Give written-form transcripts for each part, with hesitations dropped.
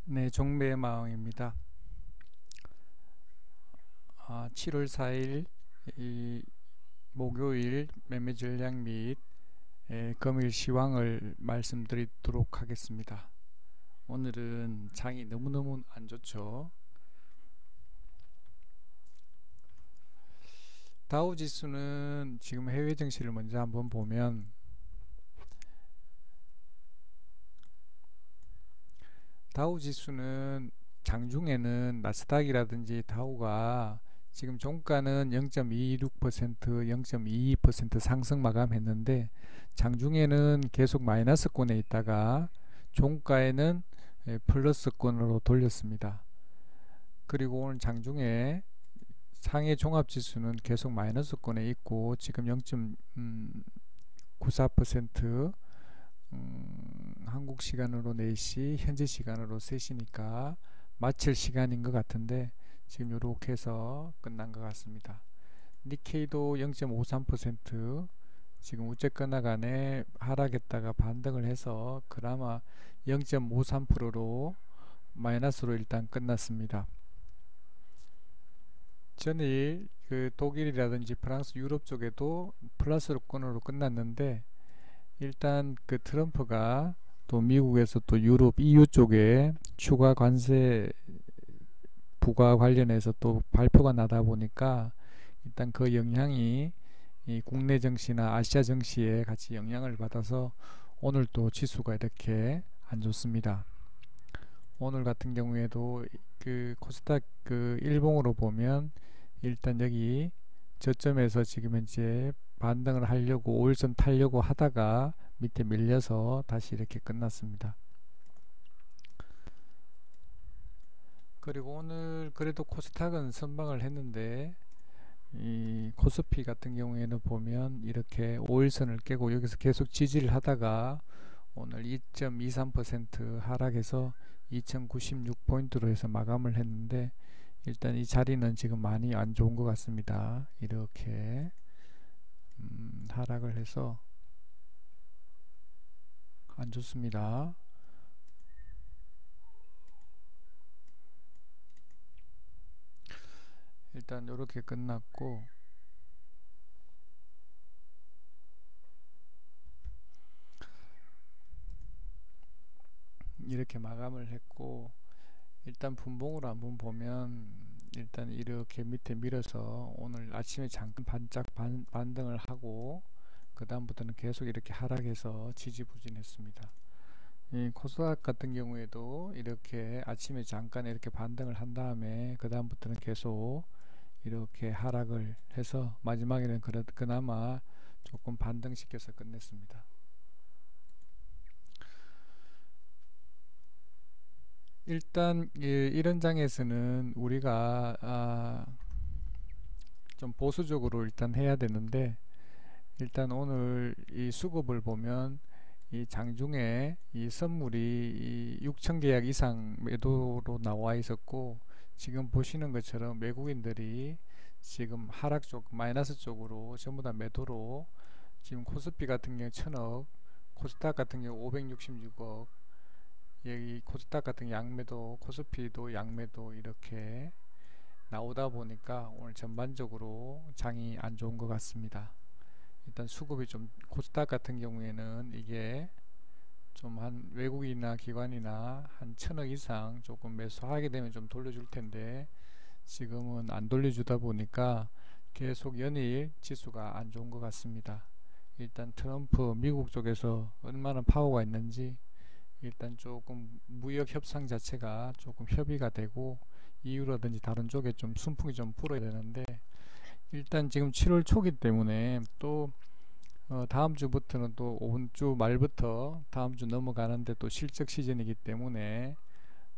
네, 종배의 마음입니다. 7월 4일 목요일 매매 전략 및 금일 시황을 말씀드리도록 하겠습니다. 오늘은 장이 너무너무 안 좋죠. 다우 지수는 지금 해외 증시를 먼저 한번 보면 다우 지수는 장중에는 나스닥이라든지 다우가 지금 종가는 0.26%, 0.22% 상승 마감했는데 장중에는 계속 마이너스권에 있다가 종가에는 플러스권으로 돌렸습니다. 그리고 오늘 장중에 상해 종합지수는 계속 마이너스권에 있고 지금 0.94%, 한국 시간으로 4시, 현지 시간으로 3시니까 마칠 시간인 것 같은데 지금 이렇게 해서 끝난 것 같습니다. 니케이도 0.53% 지금 우쨌거나 간에 하락했다가 반등을 해서 그나마 0.53%로 마이너스로 일단 끝났습니다. 전일 그 독일이라든지 프랑스, 유럽 쪽에도 플러스권으로 끝났는데 일단 그 트럼프가 또 미국에서 또 유럽 EU 쪽에 추가 관세 부과 관련해서 또 발표가 나다 보니까 일단 그 영향이 이 국내 증시나 아시아 증시에 같이 영향을 받아서 오늘 또 지수가 이렇게 안 좋습니다. 오늘 같은 경우에도 그 코스닥 그 일봉으로 보면 일단 여기 저점에서 지금 현재 반등을 하려고 5일선 타려고 하다가 밑에 밀려서 다시 이렇게 끝났습니다. 그리고 오늘 그래도 코스닥은 선방을 했는데 이 코스피 같은 경우에는 보면 이렇게 5일선을 깨고 여기서 계속 지지를 하다가 오늘 2.23% 하락해서 2096포인트로 해서 마감을 했는데 일단 이 자리는 지금 많이 안 좋은 것 같습니다. 이렇게 하락을 해서 안 좋습니다. 일단 이렇게 끝났고 이렇게 마감을 했고 일단 분봉으로 한번 보면 일단 이렇게 밑에 밀어서 오늘 아침에 잠깐 반짝 반등을 하고 그 다음부터는 계속 이렇게 하락해서 지지부진했습니다. 이 코스닥 같은 경우에도 이렇게 아침에 잠깐 이렇게 반등을 한 다음에 그 다음부터는 계속 이렇게 하락을 해서 마지막에는 그나마 조금 반등시켜서 끝냈습니다. 일단 이런 장에서는 우리가 좀 보수적으로 일단 해야 되는데 일단 오늘 이 수급을 보면 이 장중에 이 선물이 6천 계약 이상 매도로 나와 있었고 지금 보시는 것처럼 외국인들이 지금 하락 쪽 마이너스 쪽으로 전부 다 매도로 지금 코스피 같은 경우 1000억, 코스닥 같은 경우 566억, 여기 코스닥 같은 양매도, 코스피도 양매도 이렇게 나오다 보니까 오늘 전반적으로 장이 안 좋은 것 같습니다. 일단 수급이 좀 코스닥 같은 경우에는 이게 좀 한 외국이나 기관이나 한 1000억 이상 조금 매수하게 되면 좀 돌려줄 텐데 지금은 안 돌려주다 보니까 계속 연일 지수가 안 좋은 것 같습니다. 일단 트럼프 미국 쪽에서 얼마나 파워가 있는지 일단 조금 무역 협상 자체가 조금 협의가 되고 EU라든지 다른 쪽에 좀 순풍이 좀 불어야 되는데 일단 지금 7월 초기 때문에 또 다음 주부터는 또 오번 주 말부터 다음 주 넘어가는데 또 실적 시즌이기 때문에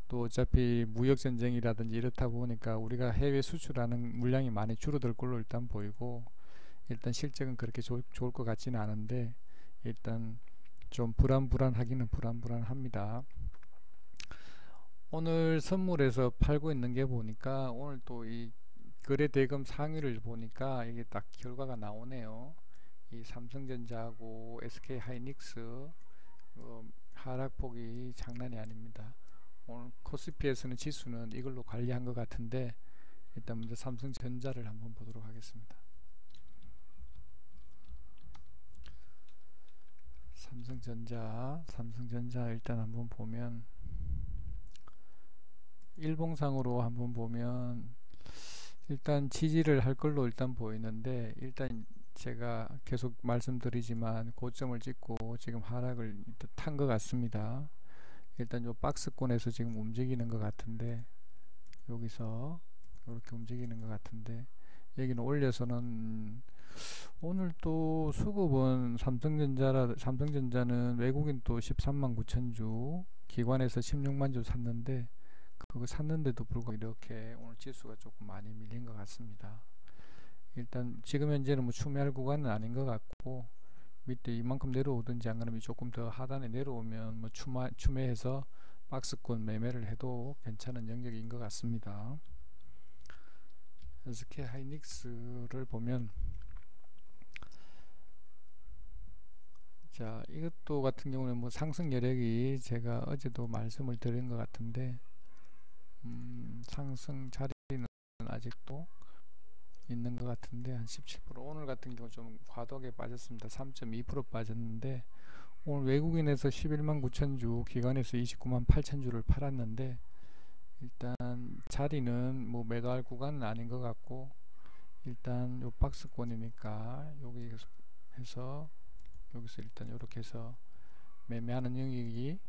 또 어차피 무역 전쟁이라든지 이렇다 보니까 우리가 해외 수출하는 물량이 많이 줄어들 걸로 일단 보이고 일단 실적은 그렇게 좋을 것 같지는 않은데 일단 좀 불안하기는 불안합니다. 오늘 선물에서 팔고 있는 게 보니까 오늘 또 이 거래 대금 상위를 보니까 이게 딱 결과가 나오네요. 이 삼성전자하고 SK 하이닉스 하락폭이 장난이 아닙니다. 오늘 코스피에서는 지수는 이걸로 관리한 것 같은데 일단 먼저 삼성전자를 한번 보도록 하겠습니다. 삼성전자 일단 한번 보면 일봉상으로 한번 보면 일단 지지를 할 걸로 일단 보이는데, 일단 제가 계속 말씀드리지만 고점을 찍고 지금 하락을 탄 것 같습니다. 일단 요 박스권에서 지금 움직이는 것 같은데, 여기서 이렇게 움직이는 것 같은데, 여기는 올려서는 오늘 또 수급은 삼성전자는 외국인 또 13만 9천 주, 기관에서 16만 주 샀는데, 그거 샀는데도 불구하고 이렇게 오늘 지수가 조금 많이 밀린 것 같습니다. 일단 지금 현재는 뭐 추매할 구간은 아닌 것 같고, 밑에 이만큼 내려오든지 안 그러면 조금 더 하단에 내려오면 뭐 추매해서 박스권 매매를 해도 괜찮은 영역인 것 같습니다. SK 하이닉스를 보면, 자, 이것도 같은 경우는 뭐 상승 여력이 제가 어제도 말씀을 드린 것 같은데, 상승 자리는 아직도 있는 것 같은데 한 17%, 오늘 같은 경우 좀 과도하게 빠졌습니다. 3.2% 빠졌는데, 오늘 외국인에서 11만 9천 주, 기관에서 29만 8천 주를 팔았는데, 일단 자리는 뭐 매도할 구간은 아닌 것 같고, 일단 요 박스권이니까 여기서 해서 여기서 일단 이렇게 해서 매매하는 영역이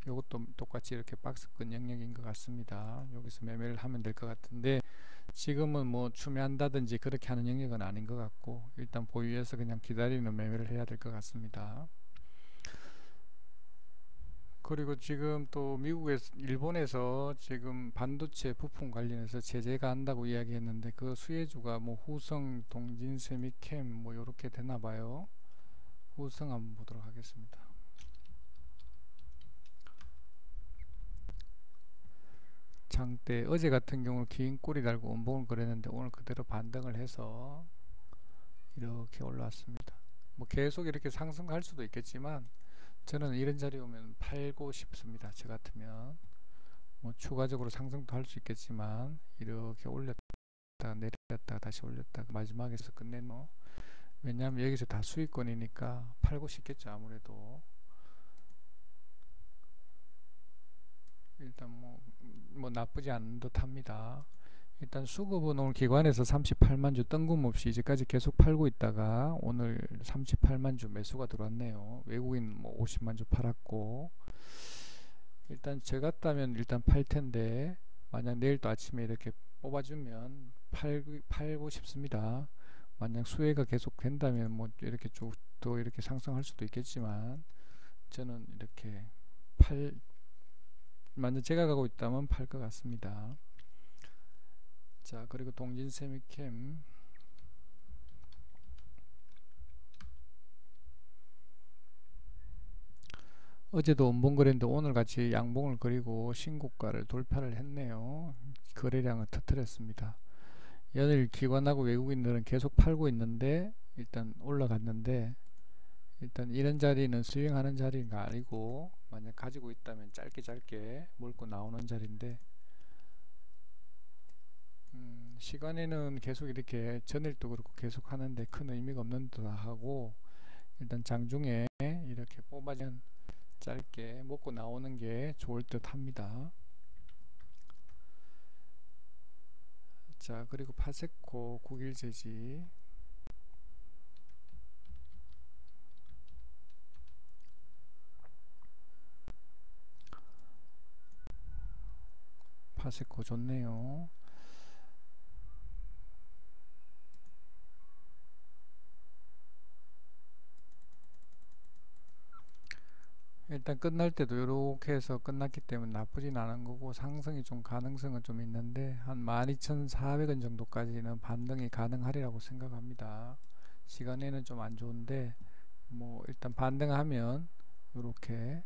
이것도 똑같이 이렇게 박스권 영역인 것 같습니다. 여기서 매매를 하면 될 것 같은데, 지금은 뭐 추매한다든지 그렇게 하는 영역은 아닌 것 같고, 일단 보유해서 그냥 기다리는 매매를 해야 될 것 같습니다. 그리고 지금 또 일본에서 지금 반도체 부품 관련해서 제재가 한다고 이야기했는데, 그 수혜주가 뭐 후성, 동진, 세미캠 뭐 요렇게 되나 봐요. 후성 한번 보도록 하겠습니다. 장대 어제 같은 경우는 긴 꼬리 달고 음봉을 그렸는데, 오늘 그대로 반등을 해서 이렇게 올라왔습니다. 뭐 계속 이렇게 상승할 수도 있겠지만 저는 이런 자리 오면 팔고 싶습니다. 저 같으면 뭐 추가적으로 상승도 할 수 있겠지만, 이렇게 올렸다가 내렸다가 다시 올렸다가 마지막에서 끝내노. 왜냐하면 여기서 다 수익권이니까 팔고 싶겠죠. 아무래도 일단 뭐 나쁘지 않은 듯 합니다. 일단 수급은 오늘 기관에서 38만 주 뜬금없이 이제까지 계속 팔고 있다가 오늘 38만 주 매수가 들어왔네요. 외국인 뭐 50만 주 팔았고, 일단 저 같다면 일단 팔 텐데, 만약 내일 또 아침에 이렇게 뽑아주면 팔고 싶습니다. 만약 수혜가 계속 된다면 뭐 이렇게 쭉 더 이렇게 상승할 수도 있겠지만, 저는 이렇게 만약 제가 가고 있다면 팔 것 같습니다. 자, 그리고 동진 세미캠 어제도 음봉 그랬는데 오늘 같이 양봉을 그리고 신고가를 돌파를 했네요. 거래량을 터뜨렸습니다. 연일 기관하고 외국인들은 계속 팔고 있는데, 일단 올라갔는데, 일단 이런 자리는 스윙하는 자리가 아니고, 만약 가지고 있다면 짧게 물고 나오는 자리인데, 시간에는 계속 이렇게 전일도 그렇고 계속 하는데 큰 의미가 없는 듯 하고, 일단 장중에 이렇게 뽑아진 짧게 먹고 나오는 게 좋을 듯 합니다. 자, 그리고 파세코 국일제지 파세코 좋네요. 일단 끝날 때도 이렇게 해서 끝났기 때문에 나쁘진 않은 거고, 상승이 좀 가능성은 좀 있는데 한 12,400원 정도까지는 반등이 가능하리라고 생각합니다. 시간에는 좀 안 좋은데 뭐 일단 반등하면 이렇게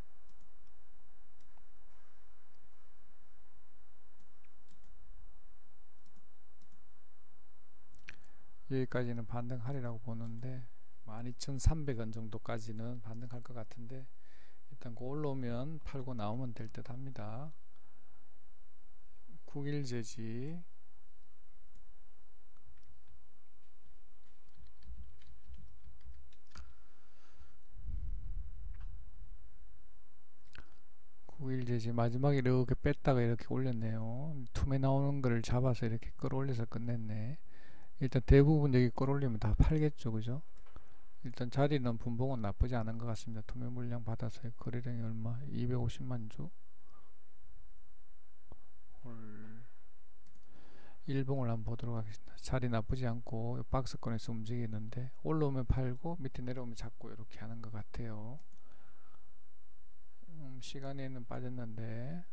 여기까지는 반등하리라고 보는데, 12,300원 정도까지는 반등할 것 같은데, 일단 그 올라오면 팔고 나오면 될 듯 합니다. 국일제지, 국일제지 마지막에 이렇게 뺐다가 이렇게 올렸네요. 툼에 나오는 거를 잡아서 이렇게 끌어올려서 끝냈네. 일단 대부분 여기 끌어올리면 다 팔겠죠, 그죠? 일단 자리는 분봉은 나쁘지 않은 것 같습니다. 투매 물량 받아서 거래량이 얼마? 250만 주. 일봉을 한번 보도록 하겠습니다. 자리 나쁘지 않고 박스권에서 움직이는데 올라오면 팔고 밑에 내려오면 잡고 이렇게 하는 것 같아요. 시간에는 빠졌는데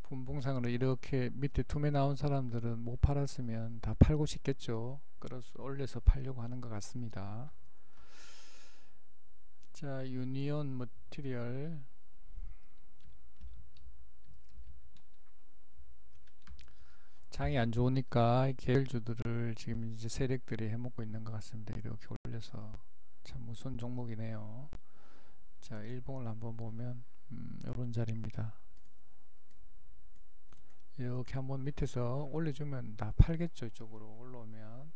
분봉상으로 이렇게 밑에 툼에 나온 사람들은 못 팔았으면 다 팔고 싶겠죠. 그래서 올려서 팔려고 하는 것 같습니다. 자, 유니온 머티리얼 장이 안 좋으니까 계열주들을 지금 이제 세력들이 해먹고 있는 것 같습니다. 이렇게 올려서 참 무서운 종목이네요. 자, 일봉을 한번 보면 이런 자리입니다. 이렇게 한번 밑에서 올려주면 다 팔겠죠. 이쪽으로 올라오면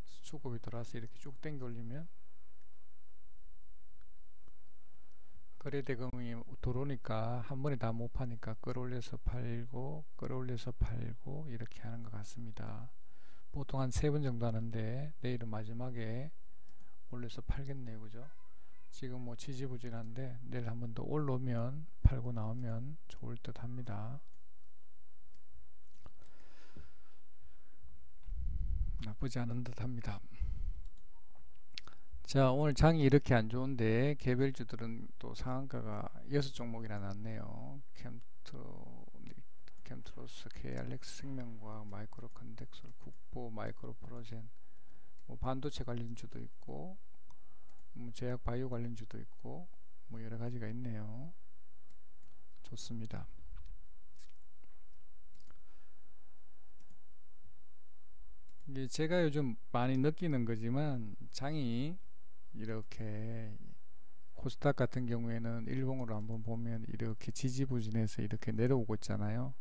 수급이 돌아서 이렇게 쭉 당겨 올리면 거래대금이 들어오니까 한 번에 다 못 파니까 끌어올려서 팔고 끌어올려서 팔고 이렇게 하는 것 같습니다. 보통 한 3번 정도 하는데 내일은 마지막에 올려서 팔겠네요, 그죠? 지금 뭐 지지부진한데 내일 한 번 더 올라오면 팔고 나오면 좋을 듯 합니다. 나쁘지 않은 듯 합니다. 자, 오늘 장이 이렇게 안 좋은데 개별주들은 또 상한가가 6종목이나 났네요. 캠트로스, KRX 생명과학, 마이크로컨덱솔, 국보, 마이크로프로젠, 뭐 반도체 관련주도 있고 뭐 제약 바이오 관련주도 있고 뭐 여러 가지가 있네요. 좋습니다. 이게 제가 요즘 많이 느끼는 거지만 장이 이렇게 코스닥 같은 경우에는 일봉으로 한번 보면 이렇게 지지부진해서 이렇게 내려오고 있잖아요.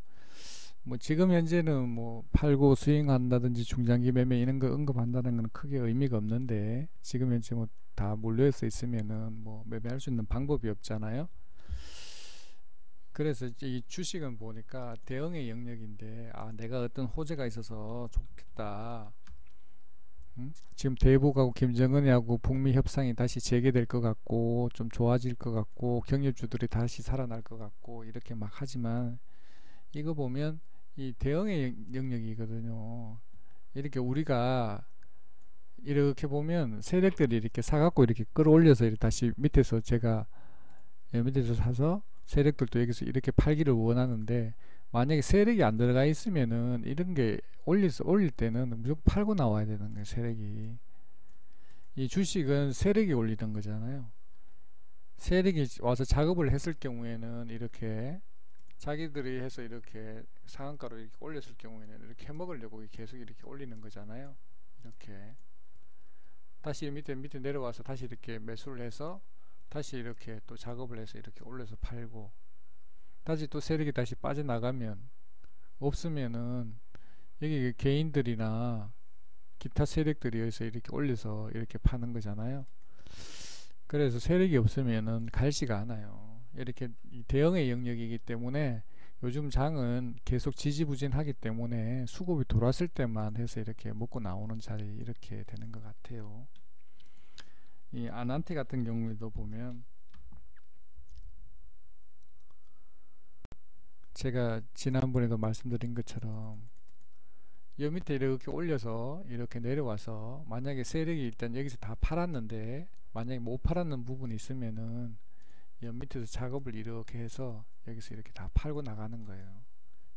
뭐 지금 현재는 뭐 팔고 스윙한다든지 중장기 매매 이런 거 언급한다는 건 크게 의미가 없는데 지금 현재 뭐 다 몰려서 있으면은 뭐 매매할 수 있는 방법이 없잖아요. 그래서 이 주식은 보니까 대응의 영역인데 내가 어떤 호재가 있어서 좋겠다. 지금 대북하고 김정은하고 북미 협상이 다시 재개될 것 같고 좀 좋아질 것 같고 경협주들이 다시 살아날 것 같고 이렇게 막 하지만 이거 보면 이 대응의 영역이거든요. 이렇게 우리가 이렇게 보면 세력들이 이렇게 사갖고 이렇게 끌어올려서 이렇게 다시 밑에서 제가 밑에서 사서 세력들도 여기서 이렇게 팔기를 원하는데 만약에 세력이 안 들어가 있으면은 이런 게 올릴 때는 무조건 팔고 나와야 되는 거예요. 세력이 이 주식은 세력이 올리던 거잖아요. 세력이 와서 작업을 했을 경우에는 이렇게 자기들이 해서 이렇게 상한가로 이렇게 올렸을 경우에는 이렇게 해먹으려고 계속 이렇게 올리는 거잖아요. 이렇게 다시 밑에 내려와서 다시 이렇게 매수를 해서 다시 이렇게 또 작업을 해서 이렇게 올려서 팔고 다시 또 세력이 다시 빠져나가면 없으면은 여기 개인들이나 기타 세력들이 여기서 이렇게 올려서 이렇게 파는 거잖아요. 그래서 세력이 없으면은 갈지가 않아요. 이렇게 대응의 영역이기 때문에 요즘 장은 계속 지지부진하기 때문에 수급이 돌았을 때만 해서 이렇게 먹고 나오는 자리 이렇게 되는 것 같아요. 이 아난테 같은 경우에도 보면 제가 지난번에도 말씀드린 것처럼 여 밑에 이렇게 올려서 이렇게 내려와서 만약에 세력이 일단 여기서 다 팔았는데 만약에 못 팔았는 부분이 있으면은 여 밑에서 작업을 이렇게 해서 여기서 이렇게 다 팔고 나가는 거예요.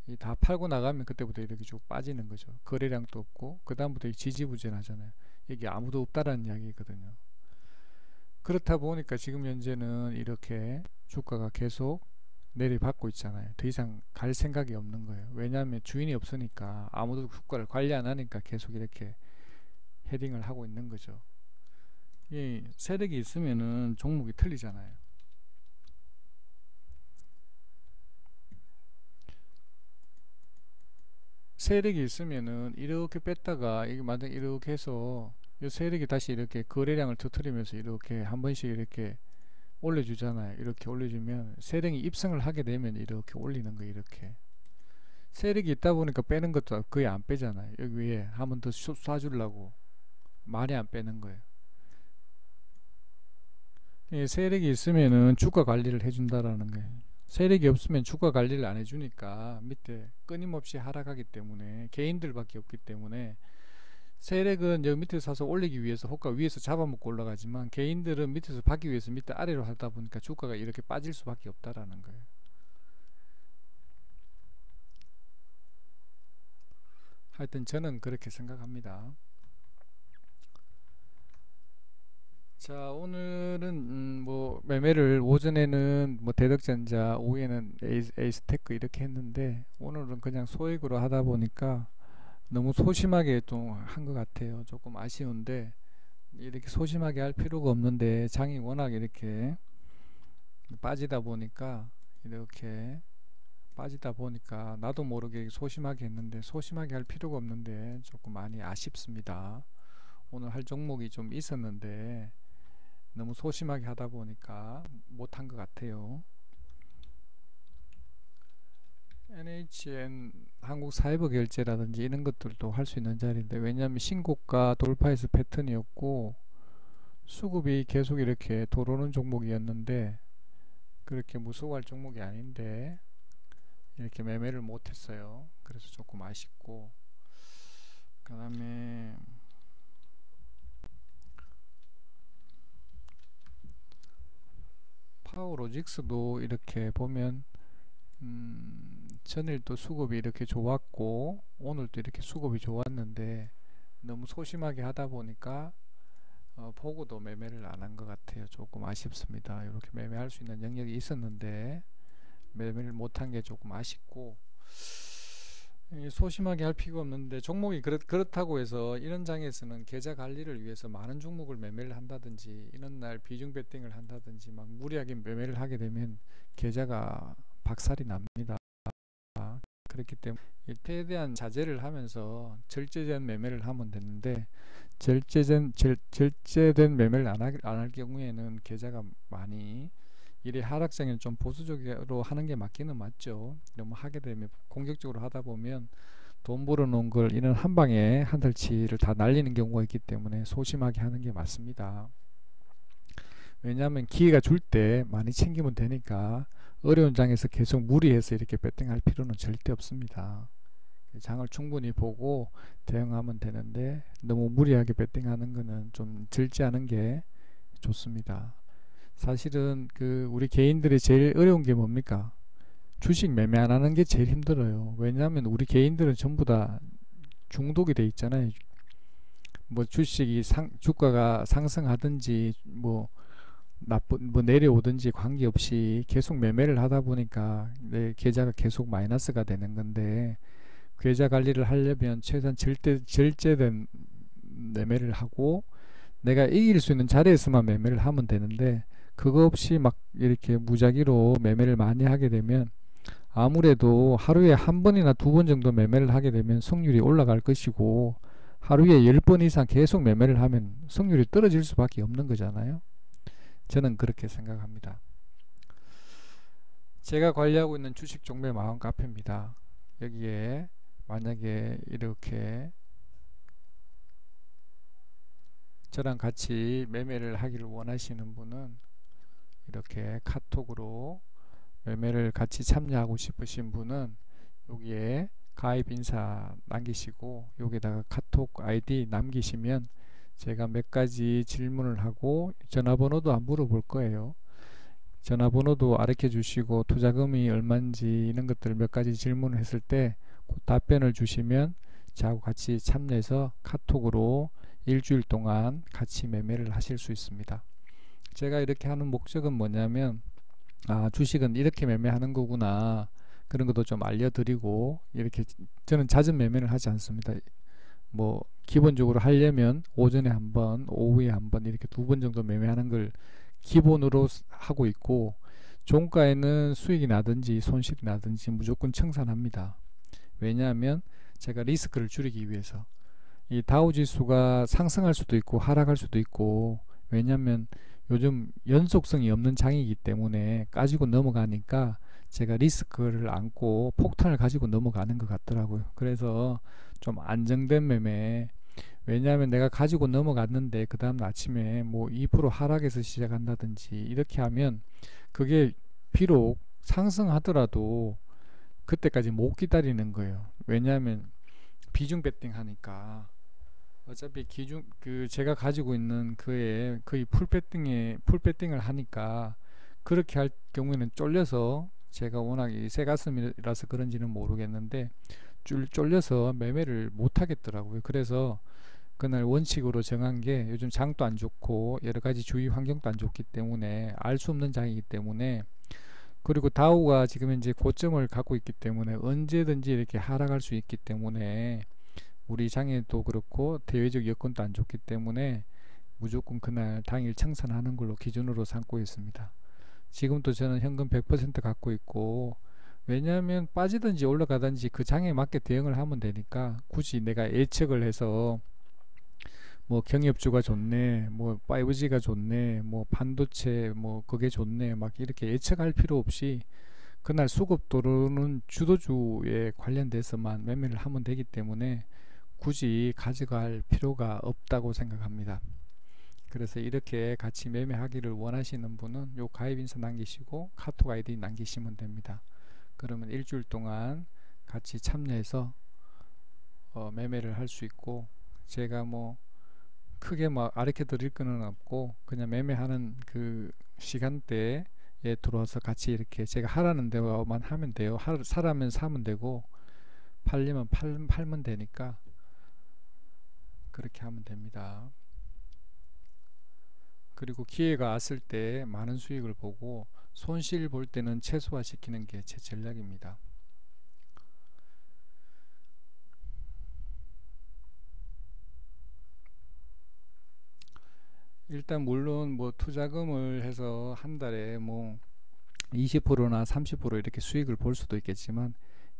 이 다 팔고 나가면 그때부터 이렇게 쭉 빠지는 거죠. 거래량도 없고 그 다음부터 지지부진하잖아요. 이게 아무도 없다라는 이야기거든요. 그렇다 보니까 지금 현재는 이렇게 주가가 계속 내리받고 있잖아요. 더 이상 갈 생각이 없는 거예요. 왜냐하면 주인이 없으니까 아무도 주가를 관리 안 하니까 계속 이렇게 헤딩을 하고 있는 거죠. 이 세력이 있으면은 종목이 틀리잖아요. 세력이 있으면은 이렇게 뺐다가 이게 만약 이렇게 해서 이 세력이 다시 이렇게 거래량을 터트리면서 이렇게 한 번씩 이렇게 올려주잖아요. 이렇게 올려주면 세력이 입성을 하게 되면 이렇게 올리는 거. 이렇게 세력이 있다 보니까 빼는 것도 거의 안 빼잖아요. 여기 위에 한 번 더 쏴주려고 많이 안 빼는 거예요. 세력이 있으면은 주가 관리를 해준다라는 거예요. 세력이 없으면 주가 관리를 안 해주니까 밑에 끊임없이 하락하기 때문에 개인들밖에 없기 때문에 세력은 여기 밑에 사서 올리기 위해서 호가 위에서 잡아먹고 올라가지만 개인들은 밑에서 받기 위해서 밑에 아래로 하다 보니까 주가가 이렇게 빠질 수밖에 없다라는 거예요. 하여튼 저는 그렇게 생각합니다. 자, 오늘은 뭐 매매를 오전에는 뭐 대덕전자, 오후에는 에이스테크 이렇게 했는데 오늘은 그냥 소액으로 하다 보니까 너무 소심하게 좀 한 것 같아요. 조금 아쉬운데 이렇게 소심하게 할 필요가 없는데 장이 워낙 이렇게 빠지다 보니까 이렇게 빠지다 보니까 나도 모르게 소심하게 했는데 소심하게 할 필요가 없는데 조금 많이 아쉽습니다. 오늘 할 종목이 좀 있었는데 너무 소심하게 하다 보니까 못한 것 같아요. NHN 한국사이버결제라든지 이런 것들도 할 수 있는 자리인데 왜냐하면 신고가 돌파해서 패턴이었고 수급이 계속 이렇게 들어오는 종목이었는데 그렇게 무서워할 종목이 아닌데 이렇게 매매를 못했어요. 그래서 조금 아쉽고 그 다음에 파워로직스도 이렇게 보면 전일도 수급이 이렇게 좋았고 오늘도 이렇게 수급이 좋았는데 너무 소심하게 하다 보니까 보고도 매매를 안 한 것 같아요. 조금 아쉽습니다. 이렇게 매매할 수 있는 영역이 있었는데 매매를 못한 게 조금 아쉽고 소심하게 할 필요가 없는데 종목이 그렇다고 해서 이런 장에서는 계좌 관리를 위해서 많은 종목을 매매를 한다든지 이런 날 비중 베팅을 한다든지 막 무리하게 매매를 하게 되면 계좌가 박살이 납니다. 그렇기 때문에 최대한 자제를 하면서 절제된 매매를 하면 되는데 절제된 매매를 안 할 경우에는 계좌가 많이 이래 하락장에는 좀 보수적으로 하는 게 맞기는 맞죠. 너무 하게 되면 공격적으로 하다 보면 돈 벌어놓은 걸 이런 한 방에 한 달치를 다 날리는 경우가 있기 때문에 소심하게 하는 게 맞습니다. 왜냐하면 기회가 줄 때 많이 챙기면 되니까 어려운 장에서 계속 무리해서 이렇게 베팅할 필요는 절대 없습니다. 장을 충분히 보고 대응하면 되는데 너무 무리하게 베팅하는 거는 좀 절제하는 게 좋습니다. 사실은 우리 개인들이 제일 어려운 게 뭡니까? 주식 매매 안 하는 게 제일 힘들어요. 왜냐하면 우리 개인들은 전부 다 중독이 돼 있잖아요. 뭐 주식이 주가가 상승하든지 뭐 내려오든지 관계없이 계속 매매를 하다 보니까 내 계좌가 계속 마이너스가 되는 건데 계좌 관리를 하려면 최소한 절제된 매매를 하고 내가 이길 수 있는 자리에서만 매매를 하면 되는데 그거 없이 막 이렇게 무작위로 매매를 많이 하게 되면 아무래도 하루에 한 번이나 두 번 정도 매매를 하게 되면 성률이 올라갈 것이고 하루에 10번 이상 계속 매매를 하면 성률이 떨어질 수밖에 없는 거잖아요. 저는 그렇게 생각합니다. 제가 관리하고 있는 주식 종매 마음 카페입니다. 여기에 만약에 이렇게 저랑 같이 매매를 하기를 원하시는 분은 이렇게 카톡으로 매매를 같이 참여하고 싶으신 분은 여기에 가입 인사 남기시고 여기다가 카톡 아이디 남기시면 제가 몇 가지 질문을 하고 전화번호도 안 물어볼 거예요. 전화번호도 알려 주시고 투자금이 얼마인지 이런 것들 몇 가지 질문을 했을 때 그 답변을 주시면 저하고 같이 참여해서 카톡으로 일주일 동안 같이 매매를 하실 수 있습니다. 제가 이렇게 하는 목적은 뭐냐면 주식은 이렇게 매매하는 거구나 그런 것도 좀 알려드리고 이렇게 저는 잦은 매매를 하지 않습니다. 뭐 기본적으로 하려면 오전에 한번, 오후에 한번 이렇게 2번 정도 매매하는 걸 기본으로 하고 있고, 종가에는 수익이 나든지 손실이 나든지 무조건 청산합니다. 왜냐하면 제가 리스크를 줄이기 위해서. 이 다우지수가 상승할 수도 있고 하락할 수도 있고, 왜냐하면 요즘 연속성이 없는 장이기 때문에 까지고 넘어가니까 제가 리스크를 안고 폭탄을 가지고 넘어가는 것 같더라고요. 그래서 좀 안정된 매매, 왜냐하면 내가 가지고 넘어갔는데 그 다음 아침에 뭐 2% 하락해서 시작한다든지 이렇게 하면 그게 비록 상승하더라도 그때까지 못 기다리는 거예요. 왜냐하면 비중 베팅 하니까 어차피 제가 가지고 있는 그에 거의 풀 베팅을 하니까, 그렇게 할 경우에는 쫄려서, 제가 워낙 새 가슴이라서 그런지는 모르겠는데 쫄려서 매매를 못 하겠더라고요. 그래서 그날 원칙으로 정한 게, 요즘 장도 안 좋고 여러 가지 주위 환경도 안 좋기 때문에 알 수 없는 장이기 때문에, 그리고 다우가 지금 현재 고점을 갖고 있기 때문에 언제든지 이렇게 하락할 수 있기 때문에, 우리 장에도 그렇고 대외적 여건도 안 좋기 때문에 무조건 그날 당일 청산하는 걸로 기준으로 삼고 있습니다. 지금도 저는 현금 100% 갖고 있고, 왜냐하면 빠지든지 올라가든지 그 장에 맞게 대응을 하면 되니까, 굳이 내가 예측을 해서 뭐 경협주가 좋네, 뭐 5G가 좋네, 뭐 반도체 뭐 그게 좋네, 막 이렇게 예측할 필요 없이 그날 수급 또는 주도주에 관련돼서만 매매를 하면 되기 때문에 굳이 가져갈 필요가 없다고 생각합니다. 그래서 이렇게 같이 매매하기를 원하시는 분은 요 가입 인사 남기시고 카톡 아이디 남기시면 됩니다. 그러면 일주일 동안 같이 참여해서 매매를 할 수 있고, 제가 뭐 크게 막 가르쳐 드릴 거는 없고, 그냥 매매하는 그 시간대에 들어와서 같이 이렇게 제가 하라는 대로만 하면 돼요. 사라면 사면 되고 팔리면 팔면 되니까 그렇게 하면 됩니다. 그리고 기회가 왔을 때 많은 수익을 보고 손실 볼 때는 최소화 시키는 게 제 전략입니다. 일단 물론 뭐 투자금을 해서 한 달에 뭐 20%나 30% 이렇게 수익을 볼 수도 있겠지만,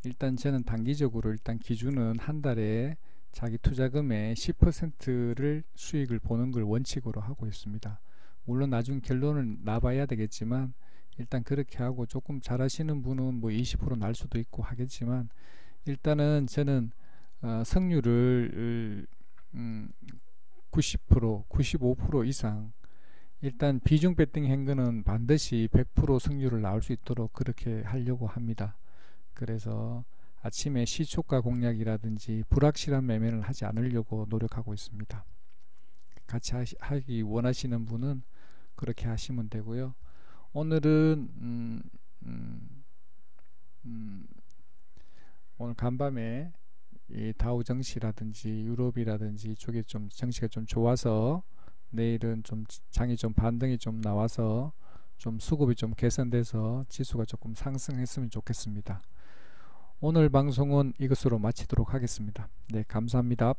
일단 저는 단기적으로 일단 기준은 한 달에 자기 투자금의 10%를 수익을 보는 걸 원칙으로 하고 있습니다. 물론 나중 결론을 나봐야 되겠지만, 일단 그렇게 하고, 조금 잘하시는 분은 뭐 20% 날 수도 있고 하겠지만, 일단은 저는 성률을 90%, 95% 이상, 일단 비중 베팅 행거는 반드시 100% 승률을 나올 수 있도록 그렇게 하려고 합니다. 그래서 아침에 시초가 공략이라든지 불확실한 매매를 하지 않으려고 노력하고 있습니다. 같이 하기 원하시는 분은 그렇게 하시면 되고요. 오늘은 오늘 간밤에 이 다우 정시라든지 유럽이라든지 이쪽에 좀 정시가 좀 좋아서, 내일은 좀 장이 좀 반등이 좀 나와서 좀 수급이 좀 개선돼서 지수가 조금 상승했으면 좋겠습니다. 오늘 방송은 이것으로 마치도록 하겠습니다. 네, 감사합니다.